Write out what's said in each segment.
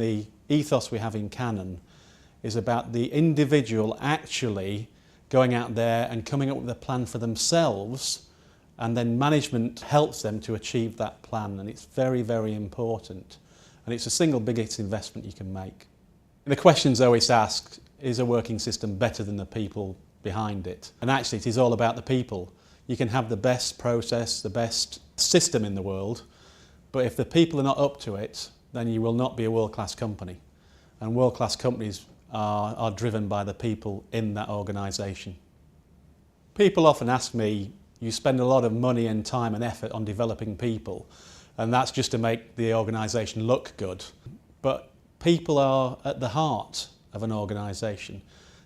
The ethos we have in Canon is about the individual actually going out there and coming up with a plan for themselves, and then management helps them to achieve that plan, and it's very, very important. And it's the single biggest investment you can make. The question's always asked, is a working system better than the people behind it? And actually it is all about the people. You can have the best process, the best system in the world, but if the people are not up to it, then you will not be a world-class company. And world-class companies are driven by the people in that organisation. People often ask me, you spend a lot of money and time and effort on developing people, and that's just to make the organisation look good. But people are at the heart of an organisation.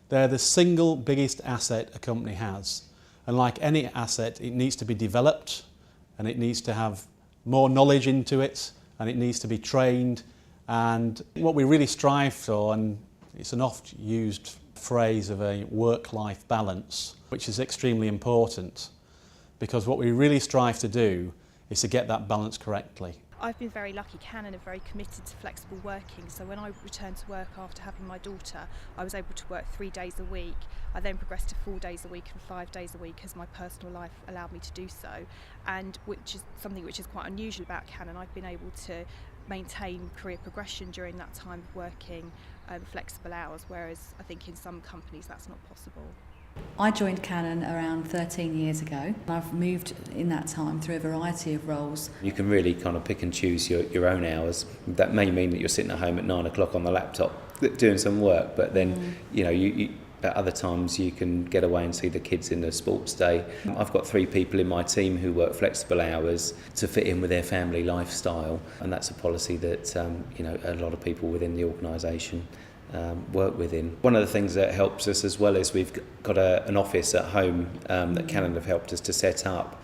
They're the single biggest asset a company has. And like any asset, it needs to be developed, and it needs to have more knowledge into it, and it needs to be trained. And what we really strive for, and it's an oft used phrase of a work-life balance, which is extremely important, because what we really strive to do is to get that balance correctly. I've been very lucky. Canon are very committed to flexible working, so when I returned to work after having my daughter, I was able to work 3 days a week. I then progressed to 4 days a week and 5 days a week as my personal life allowed me to do so, and which is something which is quite unusual about Canon. I've been able to maintain career progression during that time of working flexible hours, whereas I think in some companies that's not possible. I joined Canon around 13 years ago. I've moved in that time through a variety of roles. You can really kind of pick and choose your own hours. That may mean that you're sitting at home at 9 o'clock on the laptop doing some work, but then you at other times you can get away and see the kids in the sports day. I've got 3 people in my team who work flexible hours to fit in with their family lifestyle, and that's a policy that a lot of people within the organisation work within. One of the things that helps us as well is we've got an office at home that Canon have helped us to set up.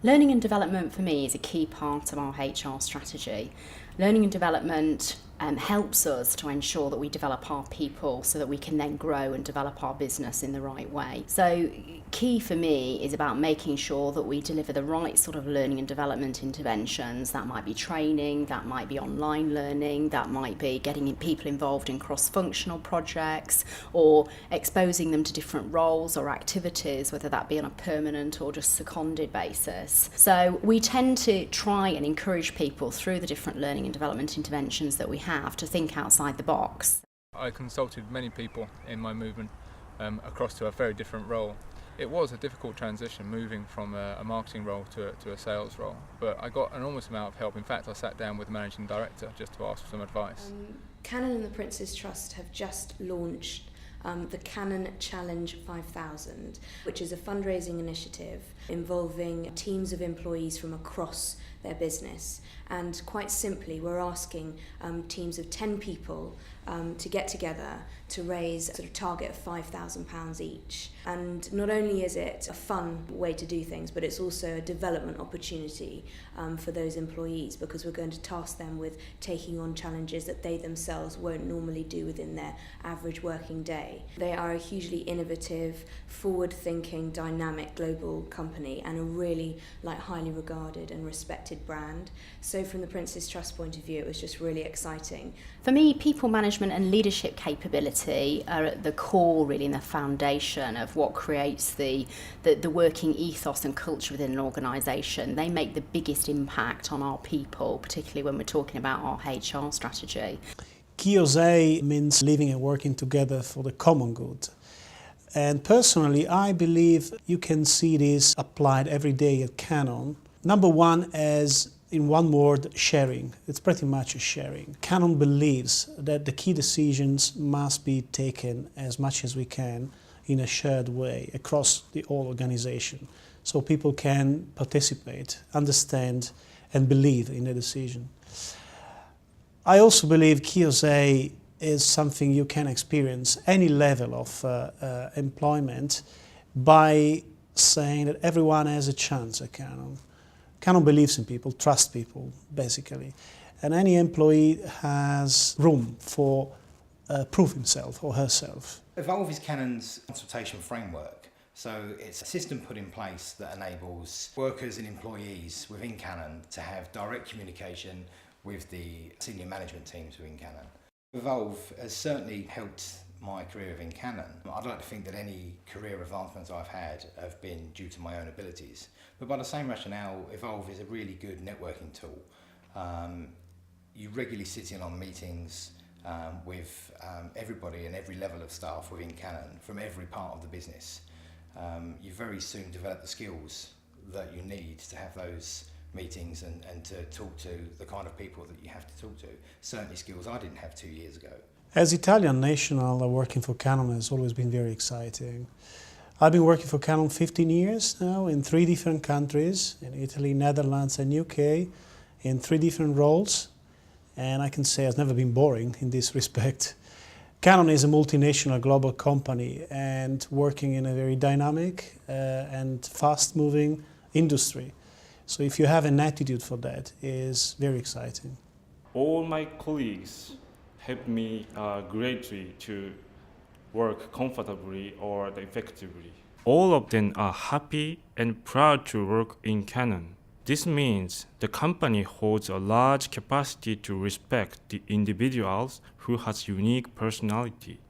Learning and development for me is a key part of our HR strategy. Learning and development helps us to ensure that we develop our people so that we can then grow and develop our business in the right way. So key for me is about making sure that we deliver the right sort of learning and development interventions. That might be training, that might be online learning, that might be getting people involved in cross-functional projects, or exposing them to different roles or activities, whether that be on a permanent or just seconded basis. So we tend to try and encourage people through the different learning and development interventions that we have to think outside the box. I consulted many people in my movement across to a very different role. It was a difficult transition moving from a marketing role to a sales role, but I got an enormous amount of help. In fact, I sat down with the managing director just to ask for some advice. Canon and the Prince's Trust have just launched the Canon Challenge 5000, which is a fundraising initiative involving teams of employees from across their business. And quite simply, we're asking teams of 10 people to get together to raise a sort of target of £5,000 each. And not only is it a fun way to do things, but it's also a development opportunity for those employees, because we're going to task them with taking on challenges that they themselves won't normally do within their average working day. They are a hugely innovative, forward-thinking, dynamic global company, and a really highly regarded and respected brand. So from the Prince's Trust point of view, it was just really exciting. For me, people management and leadership capability are at the core, really, and the foundation of what creates the working ethos and culture within an organisation. They make the biggest impact on our people, particularly when we're talking about our HR strategy. Kyosei means living and working together for the common good. And personally, I believe you can see this applied every day at Canon. Number one, as in one word, sharing. It's pretty much a sharing. Canon believes that the key decisions must be taken as much as we can in a shared way across the whole organization, so people can participate, understand, and believe in the decision. I also believe Kyosei is something you can experience any level of employment by saying that everyone has a chance at Canon. Canon believes in people, trusts people, basically. And any employee has room for prove himself or herself. Evolve is Canon's consultation framework. So it's a system put in place that enables workers and employees within Canon to have direct communication with the senior management teams within Canon. Evolve has certainly helped my career within Canon. I'd like to think that any career advancements I've had have been due to my own abilities. But by the same rationale, Evolve is a really good networking tool. You regularly sit in on meetings with everybody and every level of staff within Canon from every part of the business. You very soon develop the skills that you need to have those meetings and to talk to the kind of people that you have to talk to. Certainly skills I didn't have 2 years ago. As Italian national, working for Canon has always been very exciting. I've been working for Canon 15 years now in 3 different countries, in Italy, Netherlands and UK, in 3 different roles. And I can say it's never been boring in this respect. Canon is a multinational global company and working in a very dynamic and fast-moving industry. So if you have an attitude for that, it is very exciting. All my colleagues help me greatly to work comfortably or effectively. All of them are happy and proud to work in Canon. This means the company holds a large capacity to respect the individuals who has unique personality.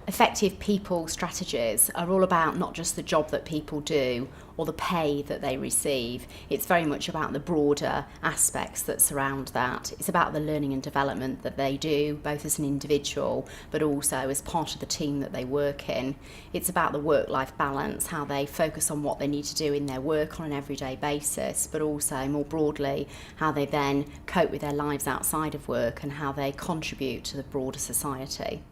Effective people strategies are all about not just the job that people do or the pay that they receive. It's very much about the broader aspects that surround that. It's about the learning and development that they do, both as an individual, but also as part of the team that they work in. It's about the work-life balance, how they focus on what they need to do in their work on an everyday basis, but also more broadly, how they then cope with their lives outside of work and how they contribute to the broader society.